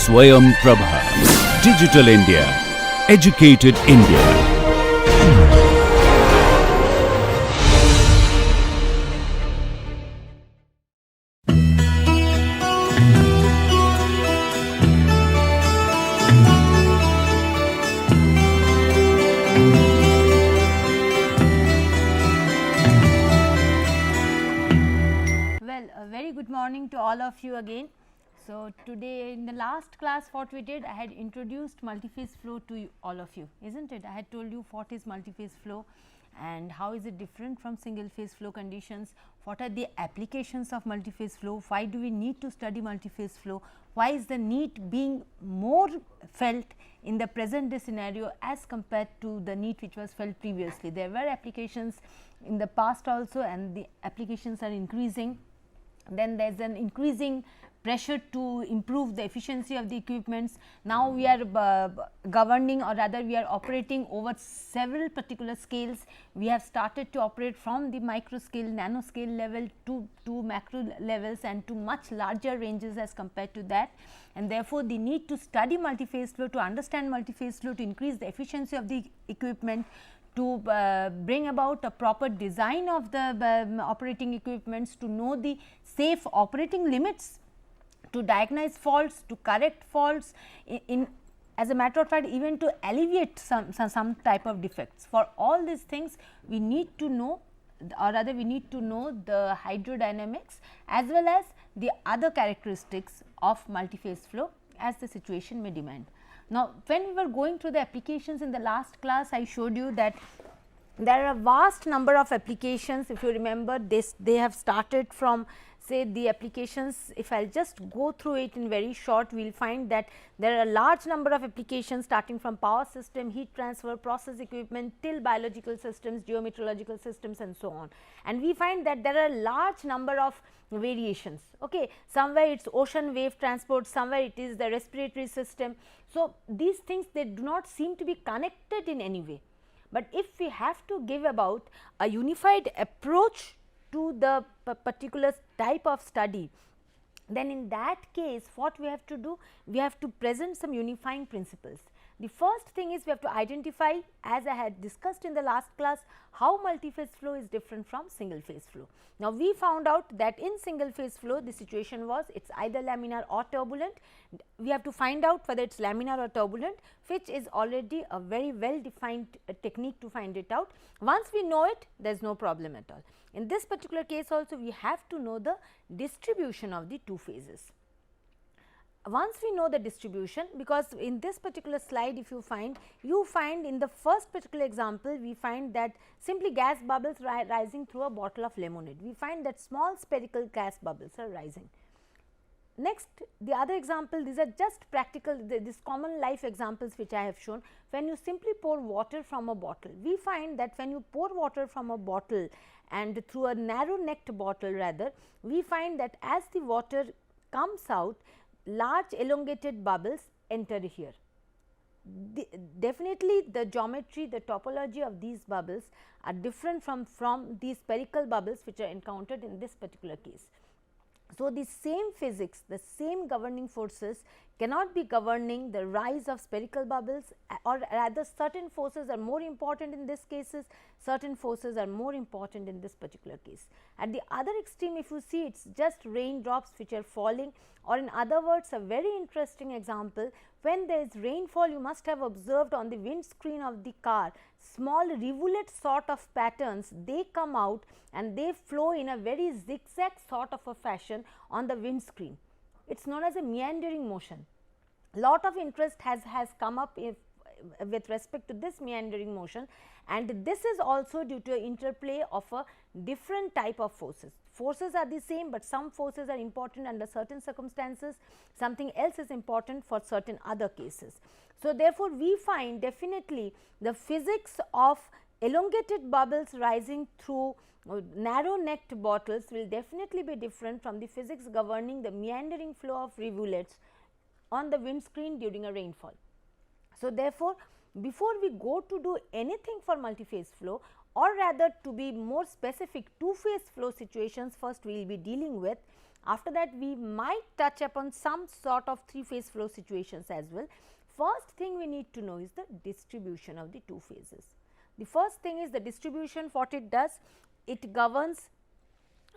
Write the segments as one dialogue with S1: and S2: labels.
S1: Swayam Prabha. Digital India. Educated India.
S2: Well, a very good morning to all of you again. So, today in the last class what we did, I had introduced multiphase flow to you, all of you, isn't it? I had told you what is multiphase flow and how is it different from single phase flow conditions, what are the applications of multiphase flow, why do we need to study multiphase flow, why is the need being more felt in the present day scenario as compared to the need which was felt previously. There were applications in the past also and the applications are increasing. Then there is an increasing pressure to improve the efficiency of the equipments. Now, we are governing or rather we are operating over several particular scales. We have started to operate from the micro scale, nano scale level to macro levels and to much larger ranges as compared to that. And therefore, the need to study multiphase flow, to understand multiphase flow, to increase the efficiency of the equipment, to bring about a proper design of the operating equipments, to know the safe operating limits, to diagnose faults, to correct faults, in as a matter of fact even to alleviate some type of defects. For all these things we need to know, or rather we need to know the hydrodynamics as well as the other characteristics of multiphase flow as the situation may demand. Now, when we were going through the applications in the last class, I showed you that there are a vast number of applications. If you remember this, they have started from say the applications. If I will just go through it in very short, we will find that there are a large number of applications starting from power system, heat transfer, process equipment till biological systems, geometrological systems and so on. And we find that there are a large number of variations. Okay. Somewhere it is ocean wave transport, somewhere it is the respiratory system. So, these things they do not seem to be connected in any way. But if we have to give about a unified approach to the particular type of study, then in that case what we have to do? We have to present some unifying principles. The first thing is we have to identify, as I had discussed in the last class, how multiphase flow is different from single phase flow. Now, we found out that in single phase flow the situation was it is either laminar or turbulent. We have to find out whether it is laminar or turbulent, which is already a very well defined technique to find it out. Once we know it, there is no problem at all. In this particular case also we have to know the distribution of the two phases. Once we know the distribution, because in this particular slide if you find in the first particular example, we find that simply gas bubbles rising through a bottle of lemonade. We find that small spherical gas bubbles are rising. Next, the other example, these are just practical, these common life examples which I have shown. When you simply pour water from a bottle, we find that when you pour water from a bottle and through a narrow necked bottle rather, we find that as the water comes out, large elongated bubbles enter here. Definitely the geometry, the topology of these bubbles are different from these spherical bubbles which are encountered in this particular case. So, the same physics, the same governing forces cannot be governing the rise of spherical bubbles, or rather certain forces are more important in this cases, certain forces are more important in this particular case. At the other extreme, if you see, it is just raindrops which are falling, or in other words a very interesting example, when there is rainfall, you must have observed on the windscreen of the car small rivulet sort of patterns, they come out and they flow in a very zigzag sort of a fashion on the windscreen. It is known as a meandering motion. Lot of interest has come up with respect to this meandering motion, and this is also due to interplay of a different type of forces. Forces are the same, but some forces are important under certain circumstances, something else is important for certain other cases. So, therefore, we find definitely the physics of elongated bubbles rising through narrow necked bottles will definitely be different from the physics governing the meandering flow of rivulets on the windscreen during a rainfall. So, therefore, before we go to do anything for multiphase flow, or rather to be more specific, two phase flow situations first we will be dealing with, After that we might touch upon some sort of 3-phase flow situations as well. First thing we need to know is the distribution of the 2 phases. The first thing is the distribution. What it does, it governs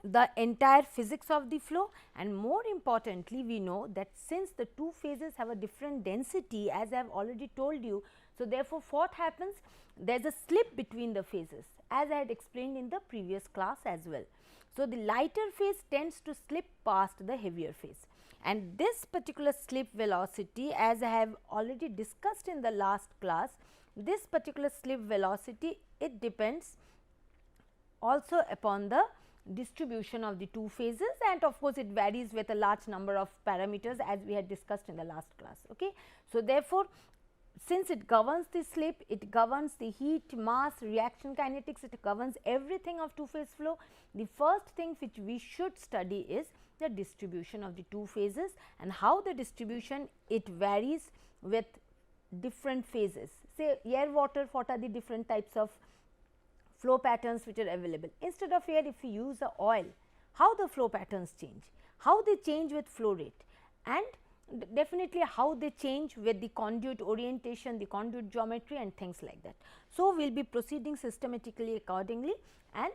S2: the entire physics of the flow, and more importantly we know that since the 2 phases have a different density, as I have already told you. So, therefore, what happens, there is a slip between the phases, as I had explained in the previous class as well. So, the lighter phase tends to slip past the heavier phase, and this particular slip velocity, as I have already discussed in the last class, this particular slip velocity, it depends also upon the distribution of the 2 phases, and of course, it varies with a large number of parameters as we had discussed in the last class. Okay. So, therefore, since it governs the slip, it governs the heat, mass, reaction kinetics, it governs everything of 2-phase flow. The first thing which we should study is the distribution of the 2 phases, and how the distribution it varies with different phases. Say air, water, what are the different types of flow patterns which are available. Instead of air, if we use a oil, how the flow patterns change, how they change with flow rate, and definitely how they change with the conduit orientation, the conduit geometry and things like that. So, we will be proceeding systematically accordingly, and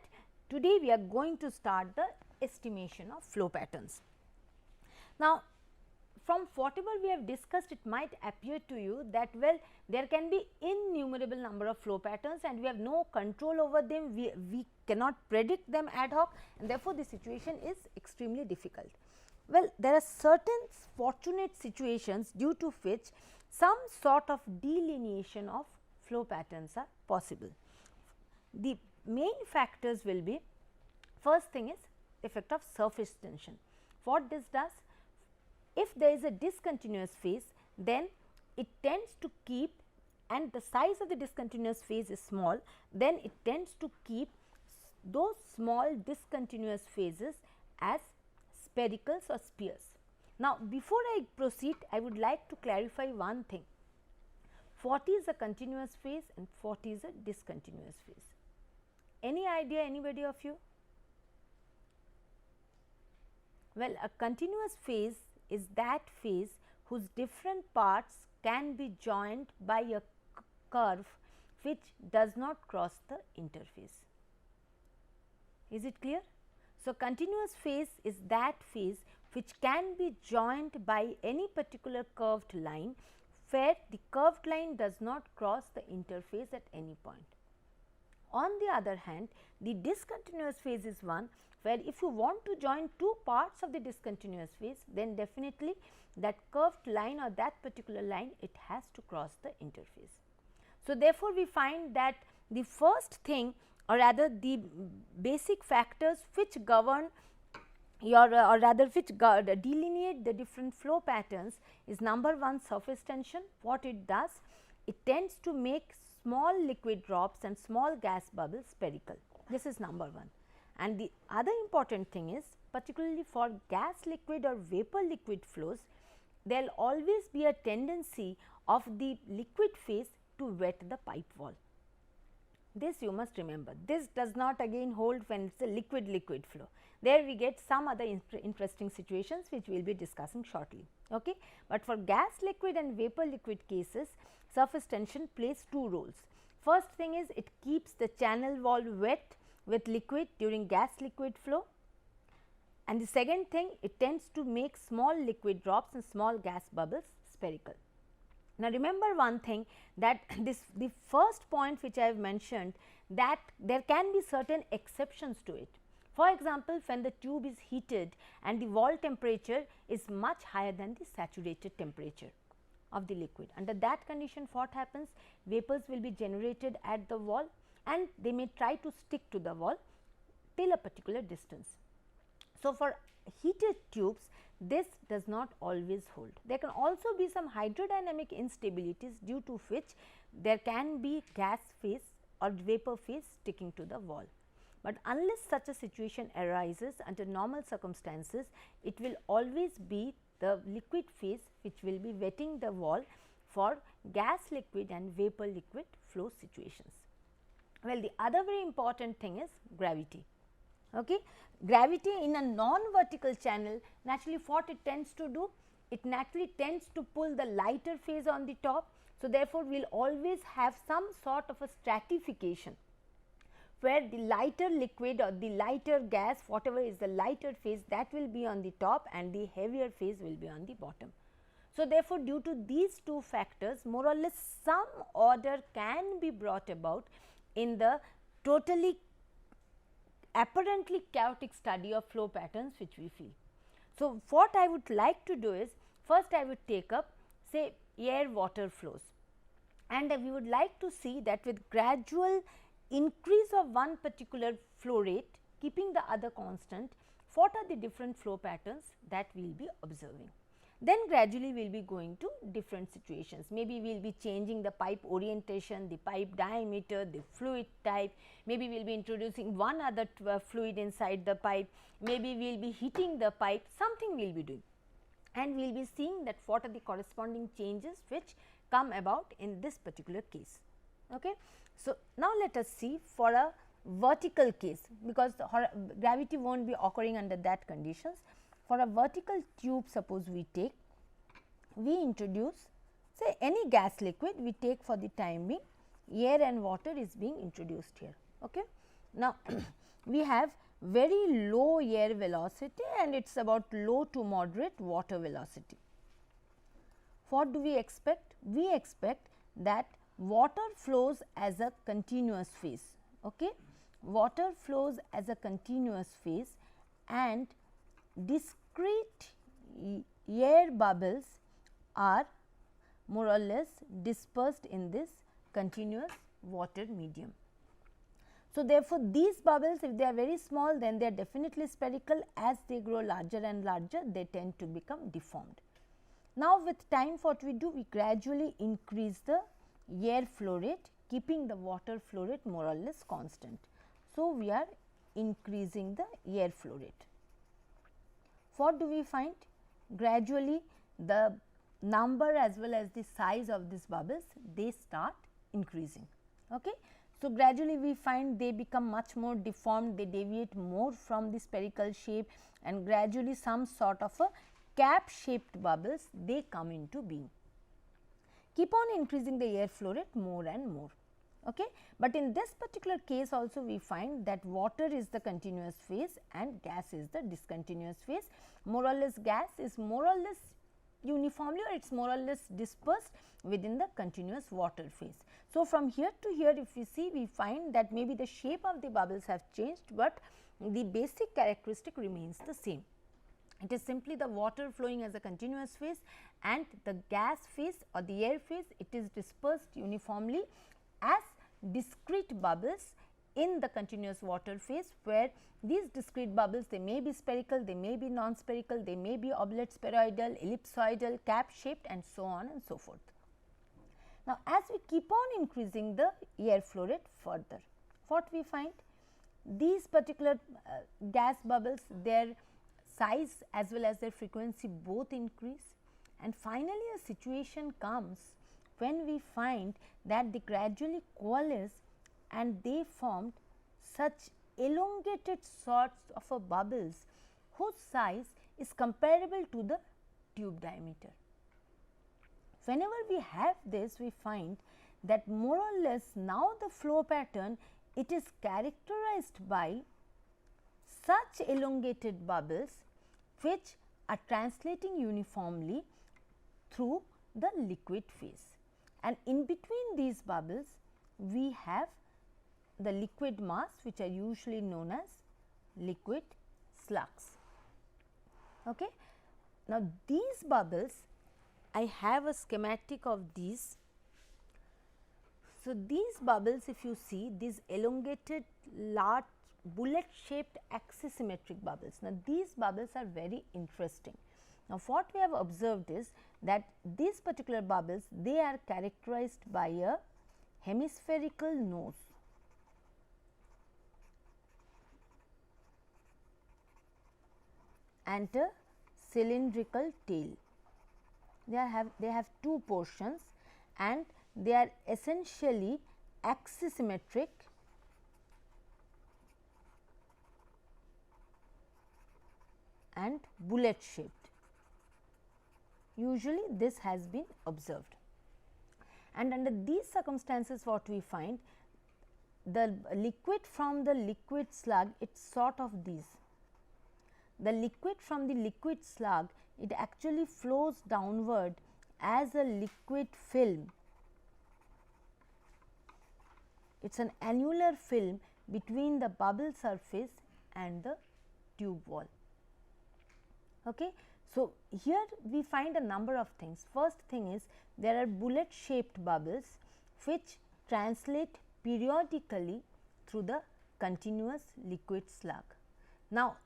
S2: today we are going to start the estimation of flow patterns. Now, from whatever we have discussed, it might appear to you that well, there can be innumerable number of flow patterns and we have no control over them, we cannot predict them ad hoc, and therefore, the situation is extremely difficult. Well, there are certain fortunate situations due to which some sort of delineation of flow patterns are possible. The main factors will be, first thing is effect of surface tension. What this does? If there is a discontinuous phase, then it tends to keep, and the size of the discontinuous phase is small, then it tends to keep those small discontinuous phases as sphericals or spheres. Now, before I proceed, I would like to clarify one thing. What is a continuous phase and what is a discontinuous phase? Any idea, anybody of you? Well, a continuous phase is that phase whose different parts can be joined by a curve which does not cross the interface. Is it clear? So, continuous phase is that phase which can be joined by any particular curved line where the curved line does not cross the interface at any point. On the other hand, the discontinuous phase is one where if you want to join 2 parts of the discontinuous phase, then definitely that curved line or that particular line, it has to cross the interface. So, therefore, we find that the first thing, or rather the basic factors which govern your or rather which delineate the different flow patterns is number 1, surface tension. What it does? It tends to make small liquid drops and small gas bubbles spherical. This is number 1. And the other important thing is, particularly for gas liquid or vapor liquid flows, there will always be a tendency of the liquid phase to wet the pipe wall. This you must remember. This does not again hold when it is a liquid flow. There we get some other interesting situations which we will be discussing shortly. Okay? But for gas liquid and vapor liquid cases, surface tension plays 2 roles. First thing is, it keeps the channel wall wet with liquid during gas liquid flow, and the second thing, it tends to make small liquid drops and small gas bubbles spherical. Now, remember one thing, that the first point which I have mentioned, that there can be certain exceptions to it. For example, when the tube is heated and the wall temperature is much higher than the saturated temperature of the liquid. Under that condition, what happens? Vapors will be generated at the wall and they may try to stick to the wall till a particular distance. So, for heated tubes, this does not always hold. There can also be some hydrodynamic instabilities due to which there can be gas phase or vapor phase sticking to the wall. But unless such a situation arises under normal circumstances, it will always be the liquid phase which will be wetting the wall for gas liquid and vapor liquid flow situations. Well, the other very important thing is gravity. Okay. Gravity in a non-vertical channel, naturally what it tends to do? It naturally tends to pull the lighter phase on the top. So, therefore, we will always have some sort of a stratification, where the lighter liquid or the lighter gas, whatever is the lighter phase, that will be on the top and the heavier phase will be on the bottom. So, therefore, due to these two factors, more or less some order can be brought about in the totally apparently chaotic study of flow patterns which we feel. So, what I would like to do is, first I would take up say air water flows, and we would like to see that with gradual increase of one particular flow rate, keeping the other constant, what are the different flow patterns that we will be observing. Then gradually we will be going to different situations. Maybe we will be changing the pipe orientation, the pipe diameter, the fluid type, maybe we will be introducing one other fluid inside the pipe, maybe we will be heating the pipe, something we will be doing, and we will be seeing that what are the corresponding changes which come about in this particular case. Okay. So, now let us see for a vertical case, because the gravity will not be occurring under that conditions. For a vertical tube, suppose we take, we introduce say any gas liquid, we take for the time being, air and water is being introduced here. Okay. Now, we have very low air velocity and it is about low to moderate water velocity. What do we expect? We expect that water flows as a continuous phase. Okay. Water flows as a continuous phase and discrete air bubbles are more or less dispersed in this continuous water medium. So, therefore, these bubbles, if they are very small, then they are definitely spherical. As they grow larger and larger, they tend to become deformed. Now, with time what we do? We gradually increase the air flow rate, keeping the water flow rate more or less constant. So, we are increasing the air flow rate. What do we find? Gradually the number as well as the size of these bubbles, they start increasing. Okay. So, gradually we find they become much more deformed, they deviate more from the spherical shape, and gradually some sort of a cap shaped bubbles, they come into being. Keep on increasing the air flow rate more and more. Okay. But in this particular case also we find that water is the continuous phase and gas is the discontinuous phase. More or less gas is more or less uniformly, or it is more or less dispersed within the continuous water phase. So, from here to here, if we see, we find that maybe the shape of the bubbles have changed, but the basic characteristic remains the same. It is simply the water flowing as a continuous phase, and the gas phase or the air phase, it is dispersed uniformly as discrete bubbles in the continuous water phase, where these discrete bubbles, they may be spherical, they may be non-spherical, they may be oblate spheroidal, ellipsoidal, cap shaped, and so on and so forth. Now, as we keep on increasing the air flow rate further, what we find? These particular gas bubbles, their size as well as their frequency both increase, and finally a situation comes when we find that they gradually coalesce and they formed such elongated sorts of a bubbles whose size is comparable to the tube diameter. Whenever we have this, we find that more or less now the flow pattern, it is characterized by such elongated bubbles which are translating uniformly through the liquid phase, and in between these bubbles we have the liquid mass, which are usually known as liquid slugs. Okay. Now, these bubbles, I have a schematic of these. So, these bubbles, if you see, these elongated large bullet shaped axisymmetric bubbles. Now, these bubbles are very interesting. Now, what we have observed is that these particular bubbles, they are characterized by a hemispherical nose. And a cylindrical tail. They have two portions and they are essentially axisymmetric and bullet shaped. Usually this has been observed, and under these circumstances what we find, the liquid from the liquid slug, it's sort of these. The liquid from the liquid slug, it actually flows downward as a liquid film. It is an annular film between the bubble surface and the tube wall. Okay. So, here we find a number of things. First thing is, there are bullet shaped bubbles which translate periodically through the continuous liquid slug. Now,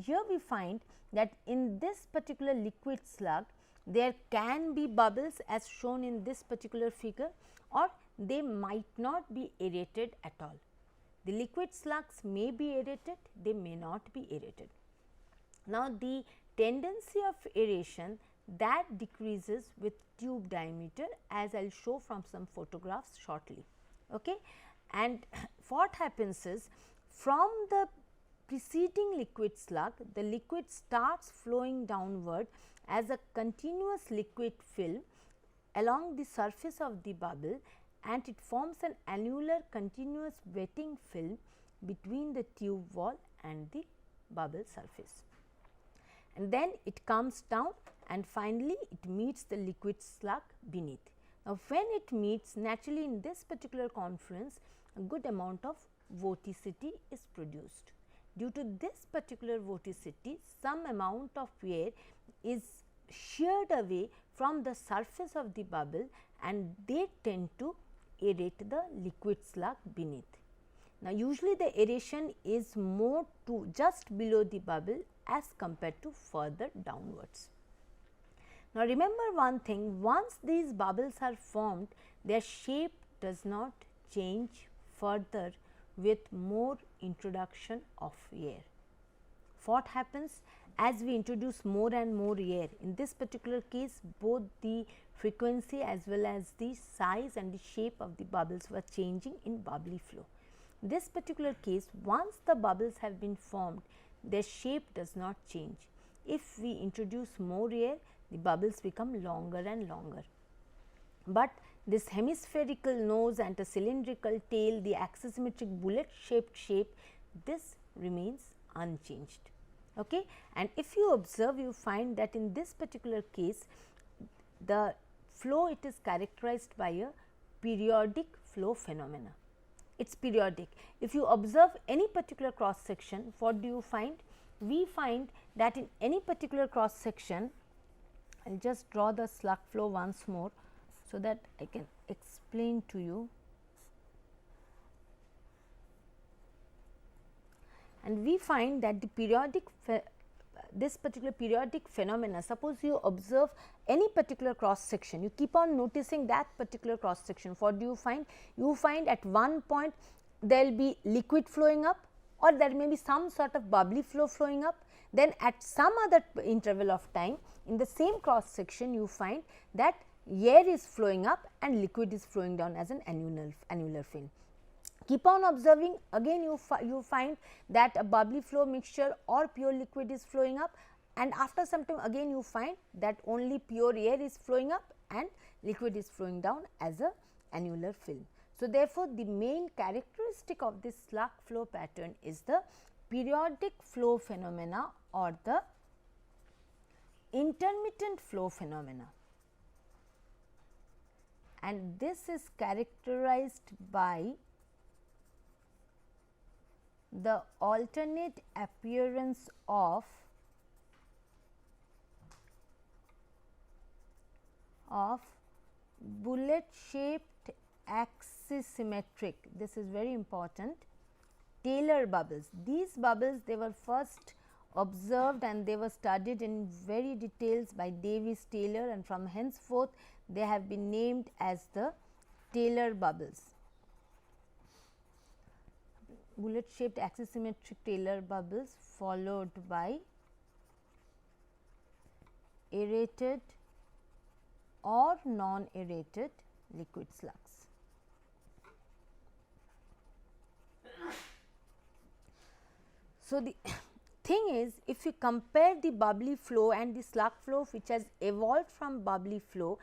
S2: here we find that in this particular liquid slug, there can be bubbles as shown in this particular figure, or they might not be aerated at all. The liquid slugs may be aerated, they may not be aerated. Now, the tendency of aeration that decreases with tube diameter, as I will show from some photographs shortly. Okay. And what happens is, from the preceding liquid slug, the liquid starts flowing downward as a continuous liquid film along the surface of the bubble, and it forms an annular continuous wetting film between the tube wall and the bubble surface. And then it comes down and finally, it meets the liquid slug beneath. Now, when it meets, naturally in this particular conference, a good amount of vorticity is produced. Due to this particular vorticity, some amount of air is sheared away from the surface of the bubble, and they tend to aerate the liquid slug beneath. Now, usually the aeration is more to just below the bubble as compared to further downwards. Now, remember one thing, once these bubbles are formed, their shape does not change further with more introduction of air. What happens as we introduce more and more air? In this particular case, both the frequency as well as the size and the shape of the bubbles were changing in bubbly flow. In this particular case, once the bubbles have been formed, their shape does not change. If we introduce more air, the bubbles become longer and longer. But this hemispherical nose and a cylindrical tail, the axisymmetric bullet shaped shape, this remains unchanged. Okay? And if you observe, you find that in this particular case, the flow, it is characterized by a periodic flow phenomena. It is periodic. If you observe any particular cross section, what do you find? We find that in any particular cross section, I will just draw the slug flow once more, so that I can explain to you. And we find that the periodic this particular periodic phenomena, suppose you observe any particular cross section, you keep on noticing that particular cross section, what do you find? You find at one point there will be liquid flowing up, or there may be some sort of bubbly flow flowing up. Then at some other interval of time, in the same cross section, you find that air is flowing up and liquid is flowing down as an annular film. Keep on observing, again you find that a bubbly flow mixture or pure liquid is flowing up, and after some time again you find that only pure air is flowing up and liquid is flowing down as a annular film. So, therefore, the main characteristic of this slug flow pattern is the periodic flow phenomena or the intermittent flow phenomena, and this is characterized by the alternate appearance of bullet shaped axisymmetric, this is very important, Taylor bubbles. These bubbles, they were first observed and they were studied in very details by Davis Taylor, and from henceforth they have been named as the Taylor bubbles. Bullet shaped axisymmetric Taylor bubbles followed by aerated or non-aerated liquid slugs. So, the thing is, if you compare the bubbly flow and the slug flow which has evolved from bubbly flow,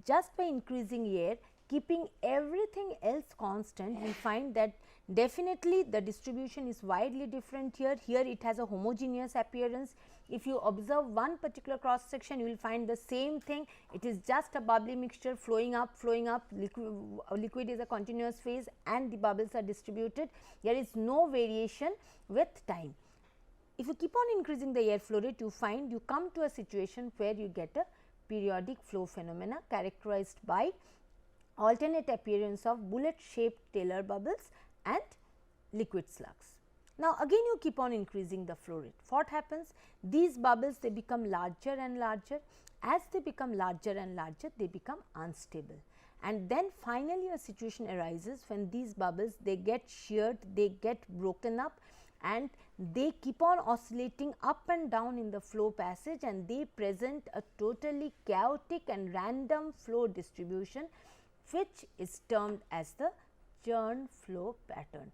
S2: just by increasing air, keeping everything else constant, we find that definitely the distribution is widely different here. Here it has a homogeneous appearance. If you observe one particular cross section, you will find the same thing. It is just a bubbly mixture flowing up, liquid is a continuous phase and the bubbles are distributed. There is no variation with time. If you keep on increasing the air flow rate, you find you come to a situation where you get a periodic flow phenomena characterized by alternate appearance of bullet shaped Taylor bubbles and liquid slugs. Now, again you keep on increasing the flow rate. What happens? These bubbles, they become larger and larger. As they become larger and larger, they become unstable, and then finally a situation arises when these bubbles, they get sheared, they get broken up, and they keep on oscillating up and down in the flow passage, and they present a totally chaotic and random flow distribution, which is termed as the churn flow pattern.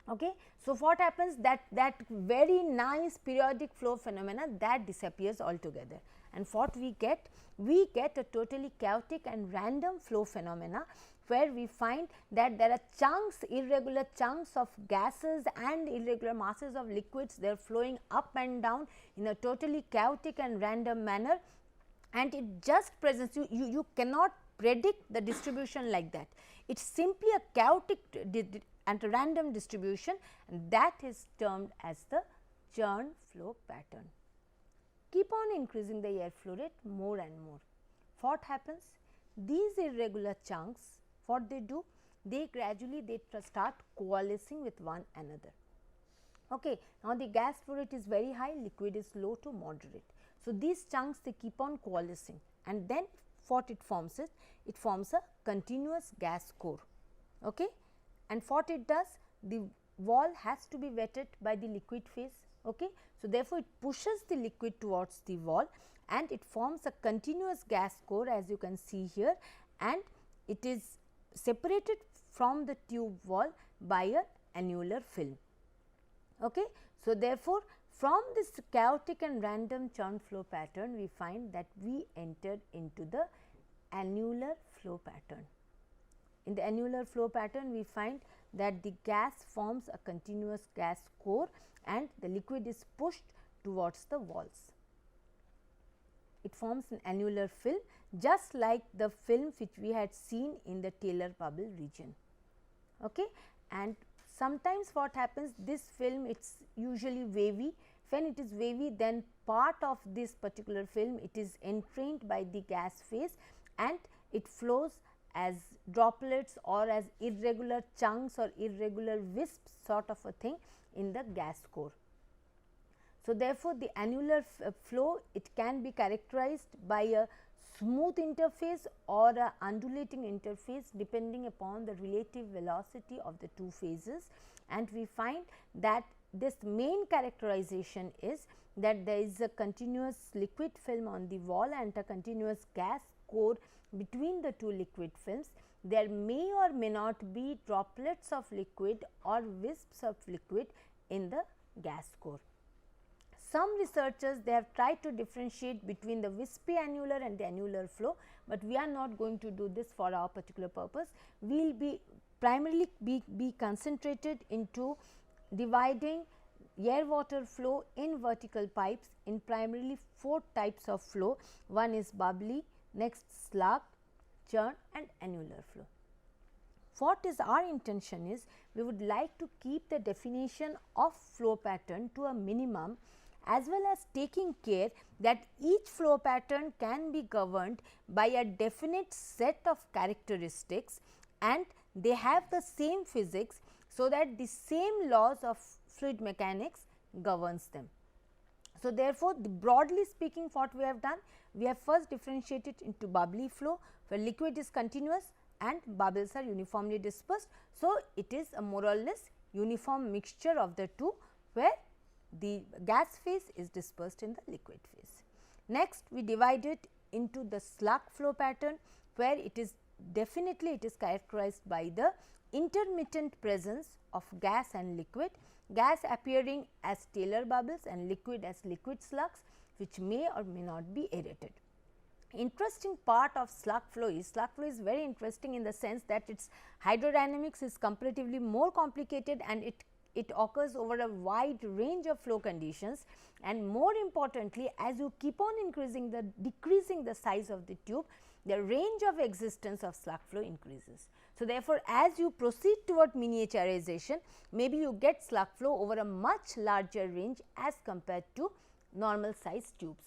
S2: Okay. So, what happens, that very nice periodic flow phenomena, that disappears altogether, and what we get? We get a totally chaotic and random flow phenomena, where we find that there are chunks, irregular chunks of gases and irregular masses of liquids, they are flowing up and down in a totally chaotic and random manner, and it just presents, you cannot predict the distribution like that. It is simply a chaotic and a random distribution, and that is termed as the churn flow pattern. Keep on increasing the air flow rate more and more. What happens? These irregular chunks, what they do? They gradually start coalescing with one another. Okay. Now, the gas flow rate is very high, liquid is low to moderate. So, these chunks, they keep on coalescing, and then what it forms is, it forms a continuous gas core. Okay. And what it does? The wall has to be wetted by the liquid phase. Okay. So, therefore, it pushes the liquid towards the wall and it forms a continuous gas core, as you can see here, and it is separated from the tube wall by an annular film. Okay. So, therefore, from this chaotic and random churn flow pattern, we find that we entered into the annular flow pattern. In the annular flow pattern, we find that the gas forms a continuous gas core and the liquid is pushed towards the walls. It forms an annular film, just like the film which we had seen in the Taylor bubble region. Okay. And sometimes what happens, this film, it is usually wavy. When it is wavy, then part of this particular film, it is entrained by the gas phase and it flows as droplets or as irregular chunks or irregular wisps sort of a thing in the gas core. So, therefore, the annular flow, it can be characterized by a smooth interface or a undulating interface, depending upon the relative velocity of the two phases, and we find that this main characterization is that there is a continuous liquid film on the wall and a continuous gas core between the two liquid films. There may or may not be droplets of liquid or wisps of liquid in the gas core. Some researchers, they have tried to differentiate between the wispy annular and the annular flow, but we are not going to do this for our particular purpose. We will be primarily be concentrated into dividing air water flow in vertical pipes in primarily 4 types of flow. One is bubbly, next slug, churn and annular flow. What is our intention is, we would like to keep the definition of flow pattern to a minimum, as well as taking care that each flow pattern can be governed by a definite set of characteristics and they have the same physics, so that the same laws of fluid mechanics governs them. So, therefore, broadly speaking, what we have done, we have first differentiated into bubbly flow, where liquid is continuous and bubbles are uniformly dispersed. So, it is a more or less uniform mixture of the two, where the gas phase is dispersed in the liquid phase. Next, we divide it into the slug flow pattern, where it is definitely it is characterized by the intermittent presence of gas and liquid, gas appearing as Taylor bubbles and liquid as liquid slugs, which may or may not be aerated. Interesting part of slug flow is very interesting in the sense that its hydrodynamics is comparatively more complicated, and it occurs over a wide range of flow conditions, and more importantly, as you keep on decreasing the size of the tube, the range of existence of slug flow increases. So, therefore, as you proceed toward miniaturization, maybe you get slug flow over a much larger range as compared to normal size tubes.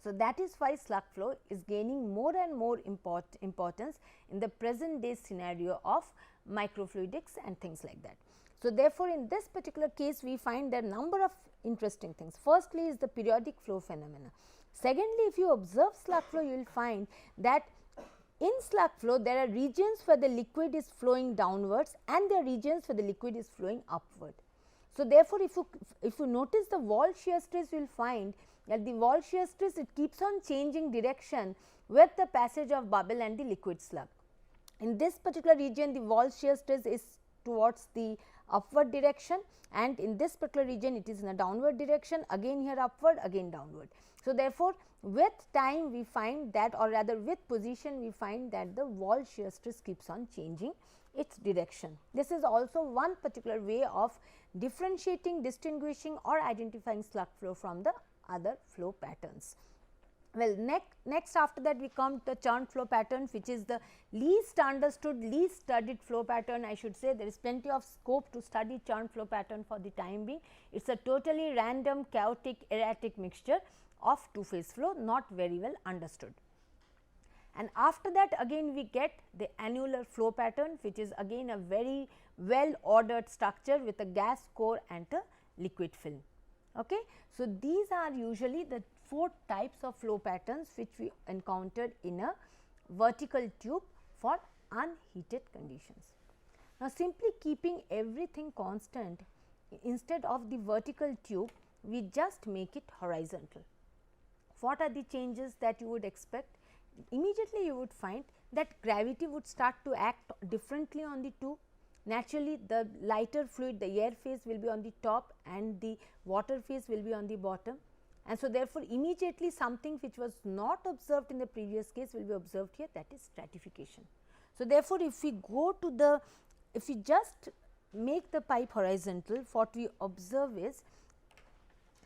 S2: So, that is why slug flow is gaining more and more importance in the present day scenario of microfluidics and things like that. So, therefore, in this particular case we find there are number of interesting things. Firstly is the periodic flow phenomena. Secondly, if you observe slug flow, you will find that in slug flow there are regions where the liquid is flowing downwards and there are regions where the liquid is flowing upward. So, therefore, if you notice the wall shear stress, you will find that the wall shear stress, it keeps on changing direction with the passage of bubble and the liquid slug. In this particular region, the wall shear stress is towards the upward direction, and in this particular region it is in a downward direction, again here upward, again downward. So, therefore, with time we find that, or rather with position we find that the wall shear stress keeps on changing its direction. This is also one particular way of differentiating, distinguishing or identifying slug flow from the other flow patterns. Well, next after that we come to the churn flow pattern, which is the least understood, least studied flow pattern. I should say there is plenty of scope to study churn flow pattern for the time being. It is a totally random, chaotic, erratic mixture of two phase flow, not very well understood. And after that again we get the annular flow pattern, which is again a very well ordered structure with a gas core and a liquid film. Okay. So, these are usually the 4 types of flow patterns which we encountered in a vertical tube for unheated conditions. Now, simply keeping everything constant, instead of the vertical tube, we just make it horizontal. What are the changes that you would expect? Immediately you would find that gravity would start to act differently on the tube. Naturally, the lighter fluid, the air phase will be on the top and the water phase will be on the bottom, and so therefore, immediately something which was not observed in the previous case will be observed here, that is stratification. So, therefore, if we go to the, if we just make the pipe horizontal, what we observe is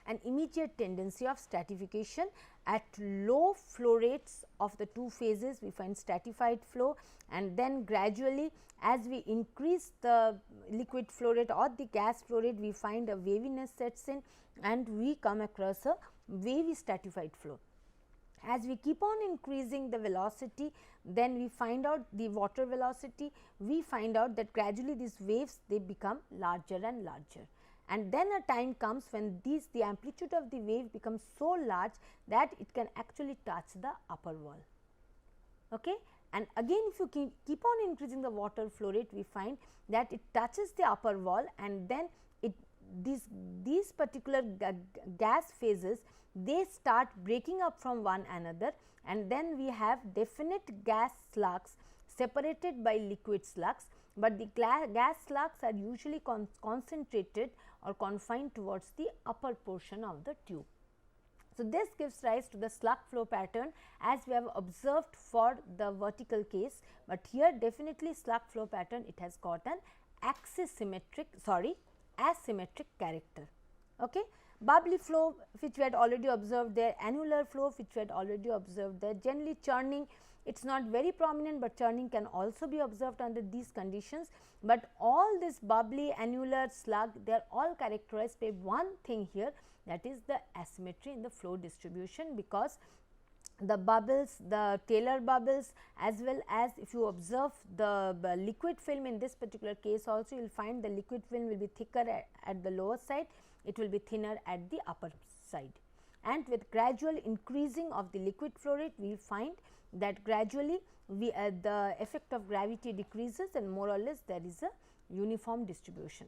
S2: an immediate tendency of stratification. At low flow rates of the two phases we find stratified flow, and then gradually as we increase the liquid flow rate or the gas flow rate, we find a waviness sets in and we come across a wavy stratified flow. As we keep on increasing the velocity, then we find out the water velocity, we find out that gradually these waves they become larger and larger. And then a time comes when the amplitude of the wave becomes so large that it can actually touch the upper wall. Okay? And again, if you keep on increasing the water flow rate, we find that it touches the upper wall, and then these particular gas phases, they start breaking up from one another, and then we have definite gas slugs separated by liquid slugs, but the gas slugs are usually concentrated or confined towards the upper portion of the tube. So, this gives rise to the slug flow pattern as we have observed for the vertical case, but here definitely slug flow pattern, it has got an asymmetric character. Okay. Bubbly flow which we had already observed there, annular flow which we had already observed there, generally churning, it is not very prominent, but churning can also be observed under these conditions, but all this bubbly, annular, slug, they are all characterized by one thing here, that is the asymmetry in the flow distribution, because the bubbles, the Taylor bubbles, as well as if you observe the liquid film in this particular case also, you will find the liquid film will be thicker at the lower side, it will be thinner at the upper side. And with gradual increasing of the liquid flow rate, we find that gradually the effect of gravity decreases and more or less there is a uniform distribution.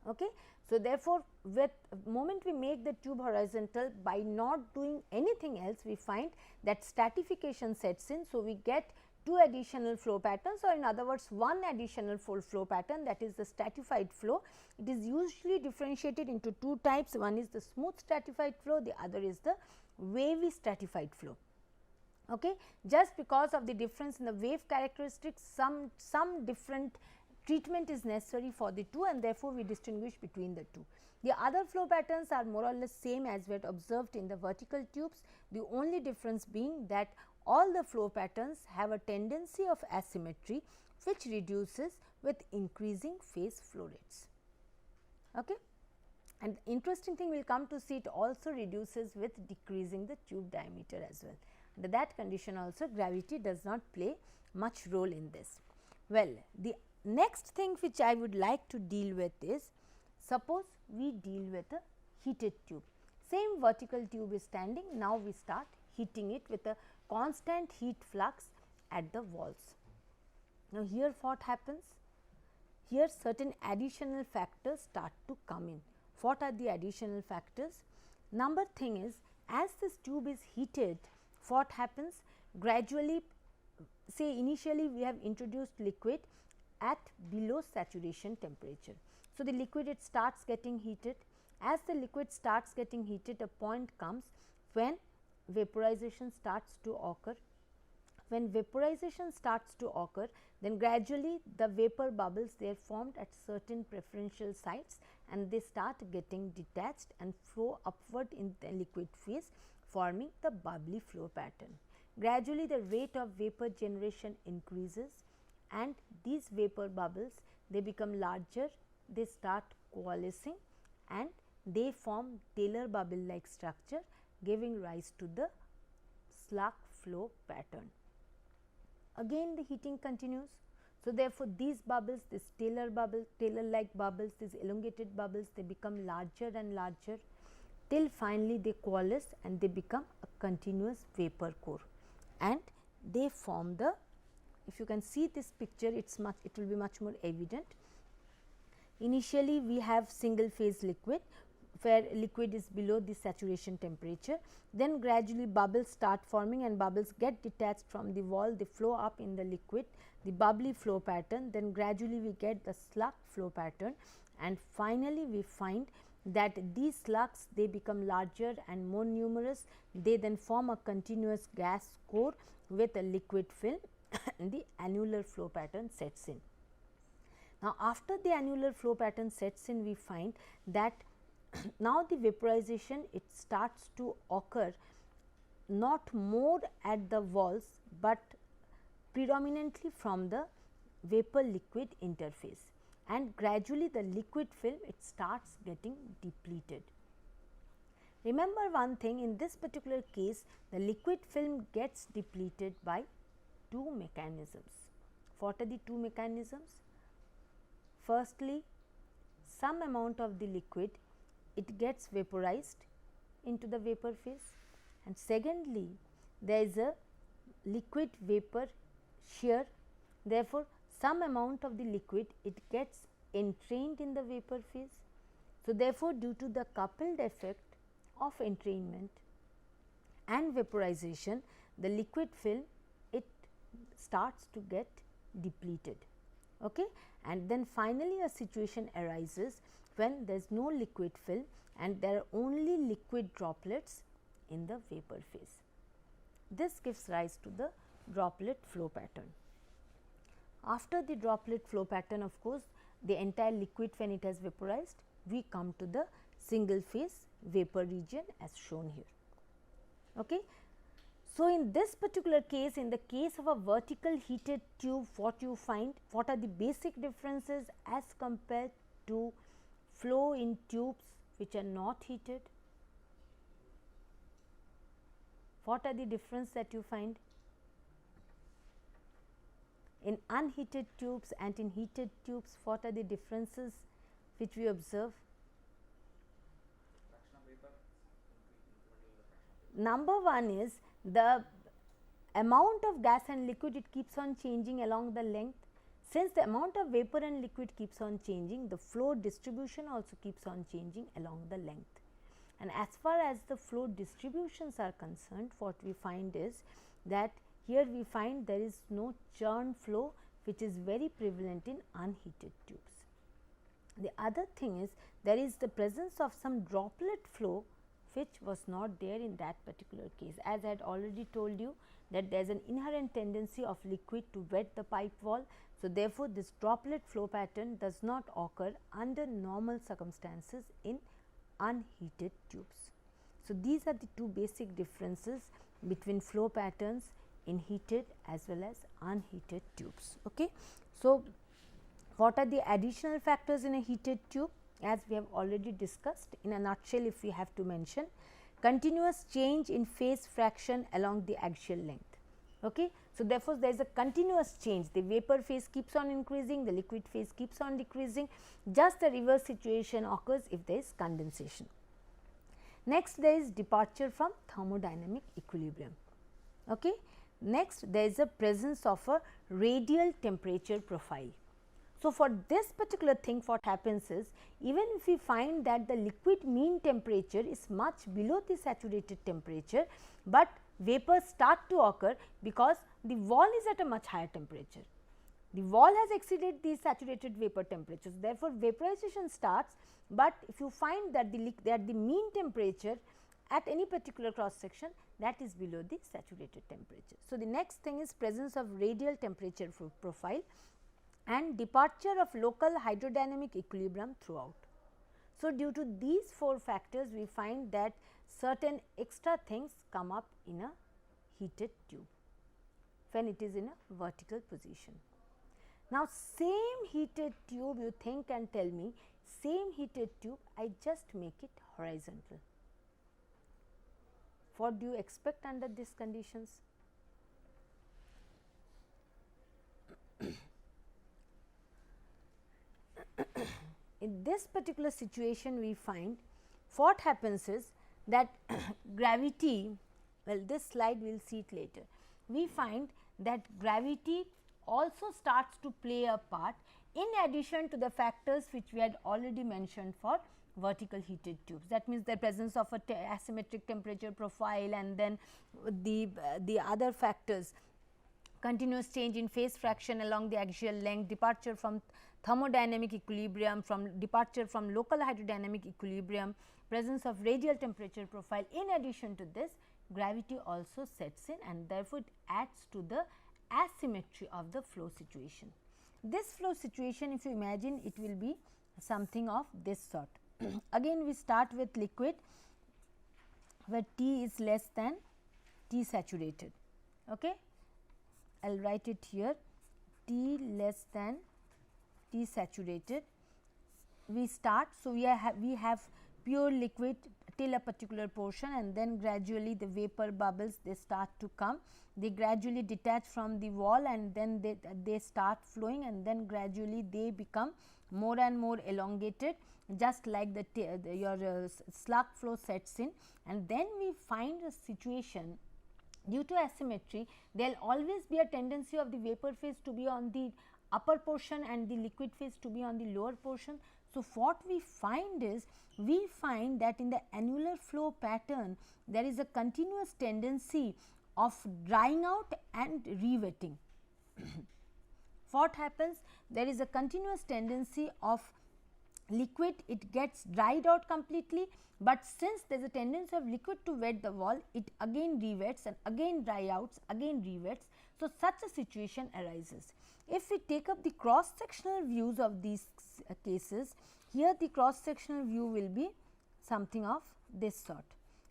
S2: Okay. So, therefore, with moment we make the tube horizontal, by not doing anything else, we find that stratification sets in. So, we get 2 additional flow patterns, or in other words 1 additional flow pattern, that is the stratified flow. It is usually differentiated into 2 types, one is the smooth stratified flow, the other is the wavy stratified flow. Okay. Just because of the difference in the wave characteristics, some different treatment is necessary for the two, and therefore, we distinguish between the two. The other flow patterns are more or less same as we had observed in the vertical tubes, the only difference being that all the flow patterns have a tendency of asymmetry, which reduces with increasing phase flow rates. Okay. And interesting thing, we will come to see, it also reduces with decreasing the tube diameter as well. Under that condition also, gravity does not play much role in this. Well, the next thing which I would like to deal with is, suppose we deal with a heated tube. Same vertical tube is standing, now we start heating it with a constant heat flux at the walls. Now, here what happens? Here certain additional factors start to come in. What are the additional factors? Number thing is, as this tube is heated, what happens? Gradually, say initially we have introduced liquid at below saturation temperature. So, the liquid, it starts getting heated. As the liquid starts getting heated, a point comes when vaporization starts to occur. When vaporization starts to occur, then gradually the vapor bubbles, they are formed at certain preferential sites, and they start getting detached and flow upward in the liquid phase, forming the bubbly flow pattern. Gradually the rate of vapor generation increases, and these vapor bubbles, they become larger, they start coalescing, and they form Taylor bubble like structure, giving rise to the slug flow pattern. Again the heating continues. So, therefore, these bubbles, this Taylor bubble, Taylor like bubbles, these elongated bubbles, they become larger and larger, till finally they coalesce and they become a continuous vapor core, and they form the, if you can see this picture, it will be much more evident. Initially we have single phase liquid, where liquid is below the saturation temperature, then gradually bubbles start forming and bubbles get detached from the wall, they flow up in the liquid, the bubbly flow pattern, then gradually we get the slug flow pattern, and finally we find that these slugs, they become larger and more numerous, they then form a continuous gas core with a liquid film and the annular flow pattern sets in. Now, after the annular flow pattern sets in, we find that now the vaporization, it starts to occur not more at the walls, but predominantly from the vapor liquid interface, and gradually the liquid film, it starts getting depleted. Remember one thing, in this particular case, the liquid film gets depleted by two mechanisms. What are the two mechanisms? Firstly, some amount of the liquid, it gets vaporized into the vapor phase, and secondly, there is a liquid vapor shear. Therefore, some amount of the liquid, it gets entrained in the vapor phase. So, therefore, due to the coupled effect of entrainment and vaporization, the liquid film, it starts to get depleted. Okay? And then finally, a situation arises when there is no liquid film and there are only liquid droplets in the vapor phase. This gives rise to the droplet flow pattern. After the droplet flow pattern, of course, the entire liquid, when it has vaporized, we come to the single phase vapor region as shown here. Okay. So, in this particular case, in the case of a vertical heated tube, what you find, what are the basic differences as compared to flow in tubes which are not heated? What are the difference that you find? In unheated tubes and in heated tubes, what are the differences which we observe? Number one is the amount of gas and liquid, it keeps on changing along the length. Since the amount of vapor and liquid keeps on changing, the flow distribution also keeps on changing along the length. And as far as the flow distributions are concerned, what we find is that Here we find there is no churn flow, which is very prevalent in unheated tubes. The other thing is there is the presence of some droplet flow, which was not there in that particular case. As I had already told you that there is an inherent tendency of liquid to wet the pipe wall. So, therefore, this droplet flow pattern does not occur under normal circumstances in unheated tubes. So, these are the two basic differences between flow patterns in heated as well as unheated tubes. Okay. So, what are the additional factors in a heated tube? As we have already discussed, in a nutshell, if we have to mention, continuous change in phase fraction along the axial length. Okay. So, therefore, there is a continuous change, the vapor phase keeps on increasing, the liquid phase keeps on decreasing, just the reverse situation occurs if there is condensation. Next, there is departure from thermodynamic equilibrium. Okay. Next, there is a presence of a radial temperature profile. So, for this particular thing, what happens is, even if we find that the liquid mean temperature is much below the saturated temperature, but vapors start to occur because the wall is at a much higher temperature. The wall has exceeded the saturated vapor temperatures, therefore, vaporization starts, but if you find that the mean temperature at any particular cross section, that is below the saturated temperature. So, the next thing is presence of radial temperature profile and departure of local hydrodynamic equilibrium throughout. So, due to these four factors, we find that certain extra things come up in a heated tube when it is in a vertical position. Now, same heated tube, you think and tell me, same heated tube, I just make it horizontal. What do you expect under these conditions? In this particular situation, we find what happens is that gravity, well, this slide we will see it later. We find that gravity also starts to play a part in addition to the factors which we had already mentioned for vertical heated tubes. That means, the presence of a asymmetric temperature profile, and then the other factors, continuous change in phase fraction along the axial length, departure from thermodynamic equilibrium, departure from local hydrodynamic equilibrium, presence of radial temperature profile. In addition to this, gravity also sets in, and therefore, it adds to the asymmetry of the flow situation. This flow situation, if you imagine, it will be something of this sort. Again, we start with liquid where T is less than T saturated. Okay. I will write it here, T less than T saturated. We start, so we have pure liquid till a particular portion, and then gradually the vapor bubbles, they start to come, they gradually detach from the wall, and then they start flowing, and then gradually they become more and more elongated, just like your slug flow sets in, and then we find a situation due to asymmetry, there will always be a tendency of the vapor phase to be on the upper portion and the liquid phase to be on the lower portion. So, what we find is, we find that in the annular flow pattern, there is a continuous tendency of drying out and re-wetting. What happens? There is a continuous tendency of liquid, it gets dried out completely, but since there is a tendency of liquid to wet the wall, it again re-wets and again dry outs, again re-wets. So, such a situation arises. If we take up the cross sectional views of these cases, here the cross sectional view will be something of this sort.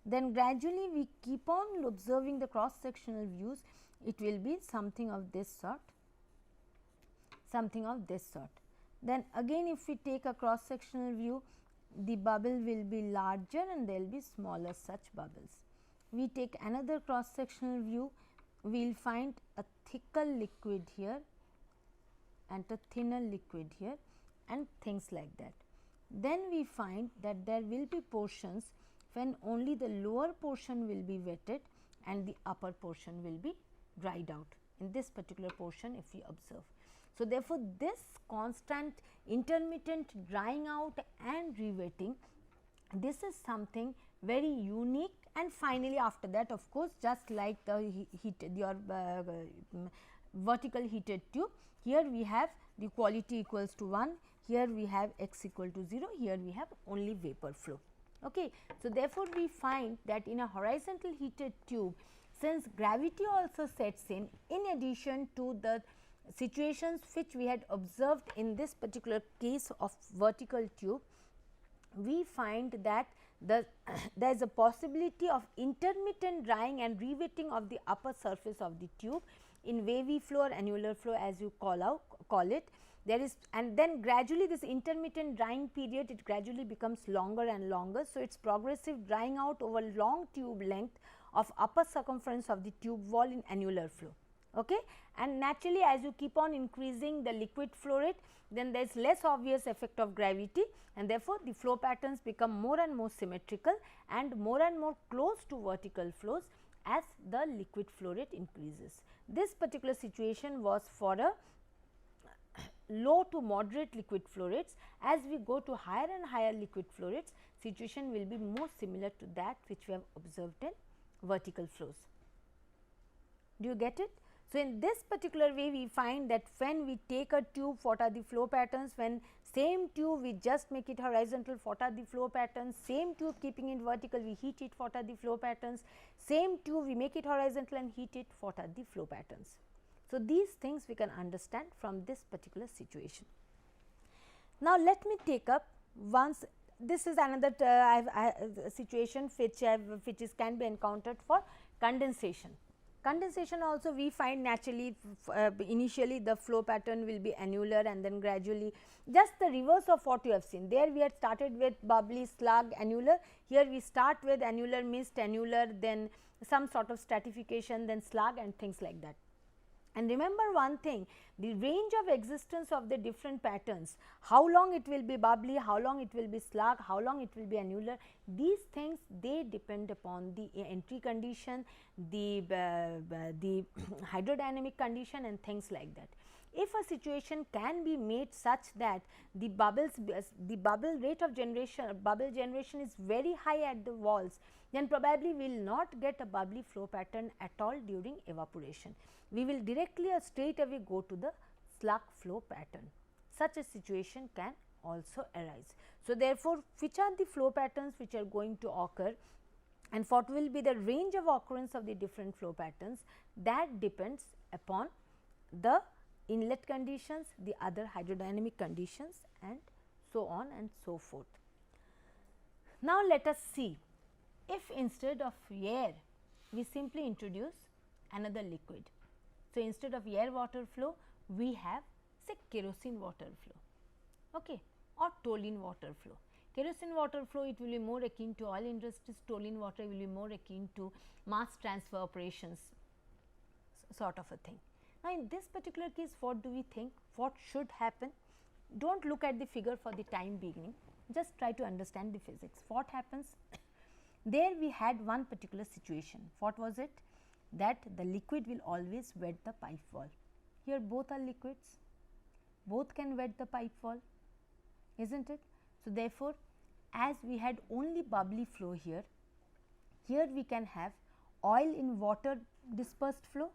S2: Then gradually we keep on observing the cross sectional views, it will be something of this sort, something of this sort. Then again, if we take a cross sectional view, the bubble will be larger and there will be smaller such bubbles. We take another cross sectional view, we will find a thicker liquid here and a thinner liquid here and things like that. Then we find that there will be portions when only the lower portion will be wetted and the upper portion will be dried out, in this particular portion if we observe. So, therefore, this constant intermittent drying out and re-wetting, this is something very unique and finally after that of course just like the your vertical heated tube, here we have the quality equals to 1, here we have x equal to 0, here we have only vapor flow. Okay. So, therefore, we find that in a horizontal heated tube, since gravity also sets in addition to the situations which we had observed in this particular case of vertical tube, we find that there is a possibility of intermittent drying and rewetting of the upper surface of the tube in wavy flow or annular flow as you call it. There is, and then gradually this intermittent drying period, it gradually becomes longer and longer. So, it is progressive drying out over long tube length of upper circumference of the tube wall in annular flow. Okay. And naturally as you keep on increasing the liquid flow rate, then there is less obvious effect of gravity, and therefore, the flow patterns become more and more symmetrical and more close to vertical flows as the liquid flow rate increases. This particular situation was for a low to moderate liquid flow rates. As we go to higher and higher liquid flow rates, situation will be more similar to that which we have observed in vertical flows. Do you get it? So, in this particular way we find that when we take a tube, what are the flow patterns, when same tube we just make it horizontal, what are the flow patterns, same tube keeping it vertical we heat it, what are the flow patterns, same tube we make it horizontal and heat it, what are the flow patterns. So, these things we can understand from this particular situation. Now, let me take up once this is another situation which can be encountered for condensation. Condensation also we find naturally initially the flow pattern will be annular and then gradually just the reverse of what you have seen. There we had started with bubbly, slug, annular, here we start with annular, mist, annular, then some sort of stratification, then slug and things like that. And remember one thing, the range of existence of the different patterns, how long it will be bubbly, how long it will be slug, how long it will be annular, these things they depend upon the entry condition, the hydrodynamic condition and things like that. If a situation can be made such that the bubble rate of generation, bubble generation is very high at the walls, then probably we will not get a bubbly flow pattern at all during evaporation. We will directly or straight away go to the slug flow pattern. Such a situation can also arise. So, therefore, which are the flow patterns which are going to occur and what will be the range of occurrence of the different flow patterns, that depends upon the inlet conditions, the other hydrodynamic conditions and so on and so forth. Now, let us see if instead of air we simply introduce another liquid. So, instead of air water flow we have say kerosene water flow, okay, or toluene water flow. Kerosene water flow, it will be more akin to oil industries, toluene water will be more akin to mass transfer operations sort of a thing. Now, in this particular case what do we think, what should happen? Do not look at the figure for the time being, just try to understand the physics. What happens? There we had one particular situation. What was it? That the liquid will always wet the pipe wall. Here both are liquids, both can wet the pipe wall, isn't it? So, therefore, as we had only bubbly flow here, here we can have oil in water dispersed flow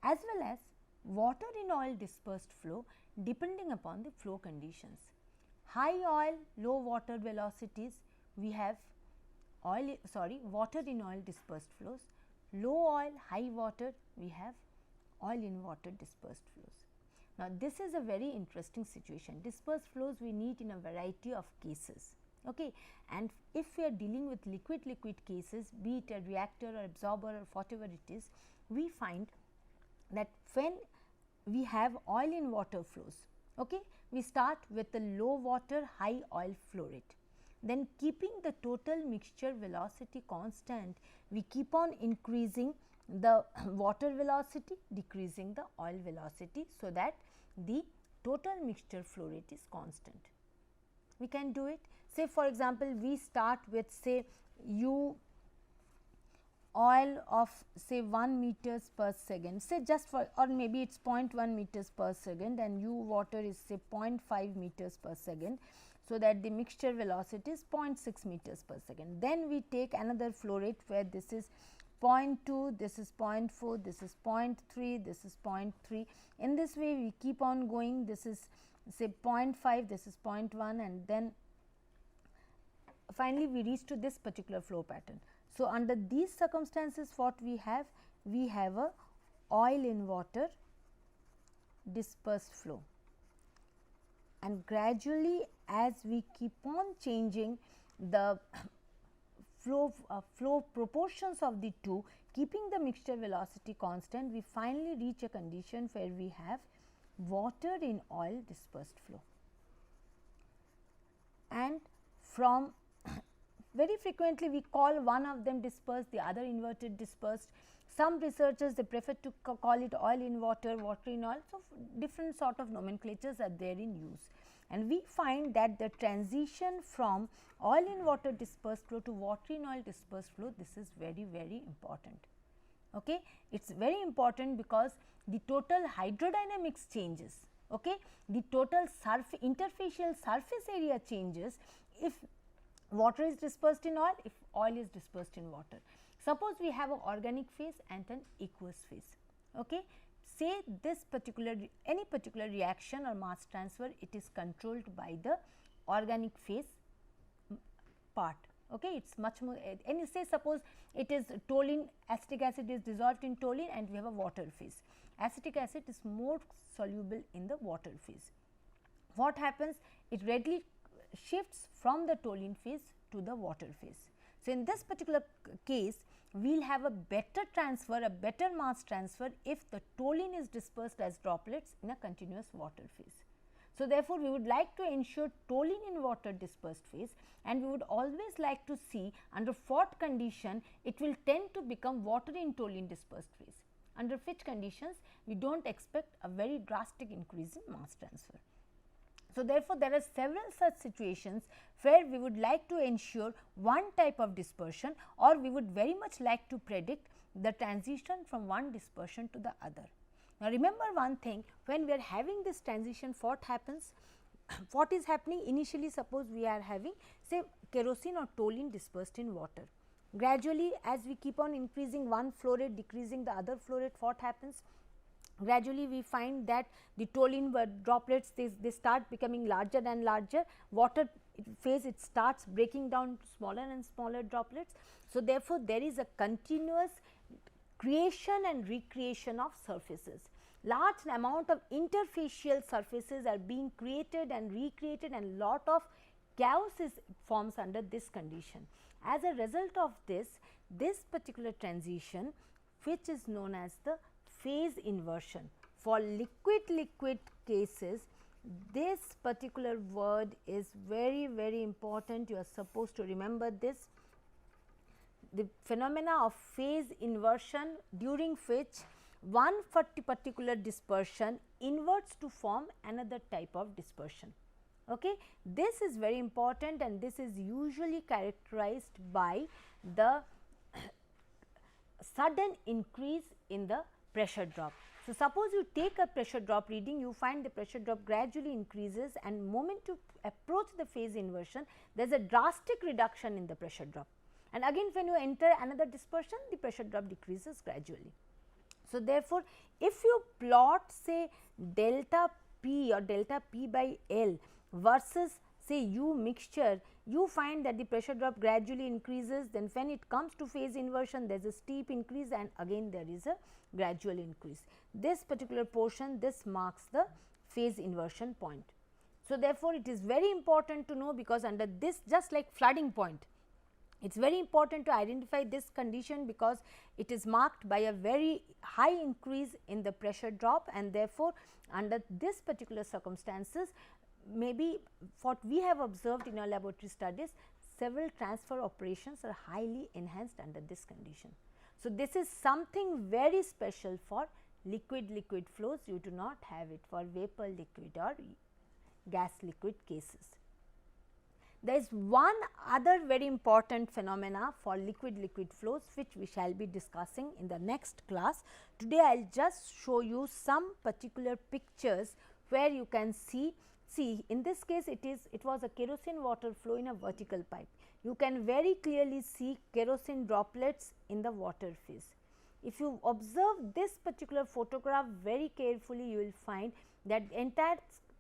S2: as well as water in oil dispersed flow depending upon the flow conditions. High oil, low water velocities, we have water in oil dispersed flows, low oil, high water, we have oil in water dispersed flows. Now, this is a very interesting situation. Dispersed flows we need in a variety of cases, okay. And if we are dealing with liquid cases, be it a reactor or absorber or whatever it is, we find that when we have oil in water flows, okay, we start with the low water, high oil flow rate. Then keeping the total mixture velocity constant, we keep on increasing the water velocity, decreasing the oil velocity, so that the total mixture flow rate is constant. We can do it. Say for example, we start with say U oil of say 1 meters per second, say just for, or maybe it is 0.1 meters per second and U water is say 0.5 meters per second. so that the mixture velocity is 0.6 meters per second. Then we take another flow rate where this is 0.2, this is 0.4, this is 0.3, this is 0.3. In this way we keep on going, this is say 0.5, this is 0.1, and then finally we reach to this particular flow pattern. So, under these circumstances what we have a oil in water dispersed flow, and gradually as we keep on changing the flow proportions of the two, keeping the mixture velocity constant, we finally reach a condition where we have water in oil dispersed flow. And from very frequently we call one of them dispersed, the other inverted dispersed. Some researchers they prefer to call it oil in water, water in oil. So, different sort of nomenclatures are there in use, and we find that the transition from oil in water dispersed flow to water in oil dispersed flow, this is very, very important. Okay. It is very important because the total hydrodynamics changes, okay. The total interfacial surface area changes if water is dispersed in oil, if oil is dispersed in water. Suppose we have an organic phase and an aqueous phase. Okay. Say this particular any particular reaction or mass transfer, it is controlled by the organic phase part. Okay. It is much more, and say suppose it is toluene, acetic acid is dissolved in toluene and we have a water phase. Acetic acid is more soluble in the water phase. What happens? It readily shifts from the toluene phase to the water phase. So, in this particular case, we will have a better transfer, a better mass transfer if the toluene is dispersed as droplets in a continuous water phase. So, therefore, we would like to ensure toluene in water dispersed phase, and we would always like to see under what condition it will tend to become water in toluene dispersed phase, under which conditions we do not expect a very drastic increase in mass transfer. So, therefore, there are several such situations where we would like to ensure one type of dispersion, or we would very much like to predict the transition from one dispersion to the other. Now, remember one thing, when we are having this transition, what happens? What is happening initially? Suppose we are having say kerosene or toluene dispersed in water. Gradually, as we keep on increasing one flow rate, decreasing the other flow rate, what happens? Gradually we find that the toluene droplets they start becoming larger and larger, water phase it starts breaking down to smaller and smaller droplets. So, therefore, there is a continuous creation and recreation of surfaces. Large amount of interfacial surfaces are being created and recreated, and lot of chaos forms under this condition. As a result of this particular transition, which is known as the phase inversion. For liquid cases, this particular word is very, very important. You are supposed to remember this. The phenomena of phase inversion, during which one particular dispersion inverts to form another type of dispersion. Okay. This is very important, and this is usually characterized by the sudden increase in the pressure drop. So, suppose you take a pressure drop reading, you find the pressure drop gradually increases, and moment you approach the phase inversion, there is a drastic reduction in the pressure drop, and again when you enter another dispersion, the pressure drop decreases gradually. So, therefore, if you plot say delta P or delta P by L versus say U mixture, you find that the pressure drop gradually increases, then when it comes to phase inversion, there is a steep increase, and again there is a gradual increase. This particular portion, this marks the phase inversion point. So, therefore, it is very important to know, because under this, just like flooding point, it is very important to identify this condition, because it is marked by a very high increase in the pressure drop, and therefore, under this particular circumstances, maybe what we have observed in our laboratory studies, several transfer operations are highly enhanced under this condition. So, this is something very special for liquid flows, you do not have it for vapor liquid or gas liquid cases. There is one other very important phenomena for liquid flows, which we shall be discussing in the next class. Today, I will just show you some particular pictures where you can see see in this case it was a kerosene water flow in a vertical pipe. You can very clearly see kerosene droplets in the water phase. If you observe this particular photograph very carefully, you will find that the entire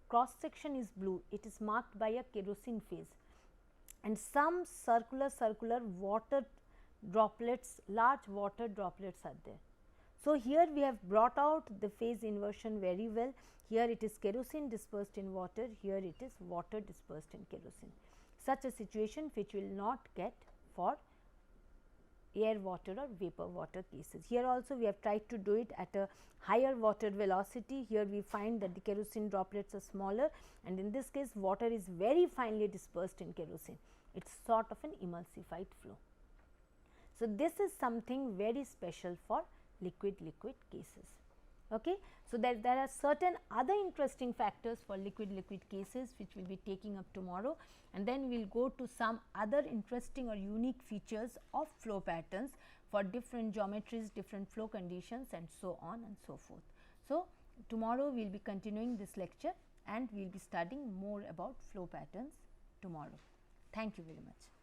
S2: cross section is blue, it is marked by a kerosene phase, and some circular water droplets, large water droplets are there. So, here we have brought out the phase inversion very well. Here it is kerosene dispersed in water, here it is water dispersed in kerosene. Such a situation which will not get for air water or vapor water cases. Here also we have tried to do it at a higher water velocity. Here we find that the kerosene droplets are smaller, and in this case water is very finely dispersed in kerosene. It is sort of an emulsified flow. So, this is something very special for liquid cases. Okay. So, there are certain other interesting factors for liquid cases which we will be taking up tomorrow, and then we will go to some other interesting or unique features of flow patterns for different geometries, different flow conditions, and so on and so forth. So, tomorrow we will be continuing this lecture and we will be studying more about flow patterns tomorrow. Thank you very much.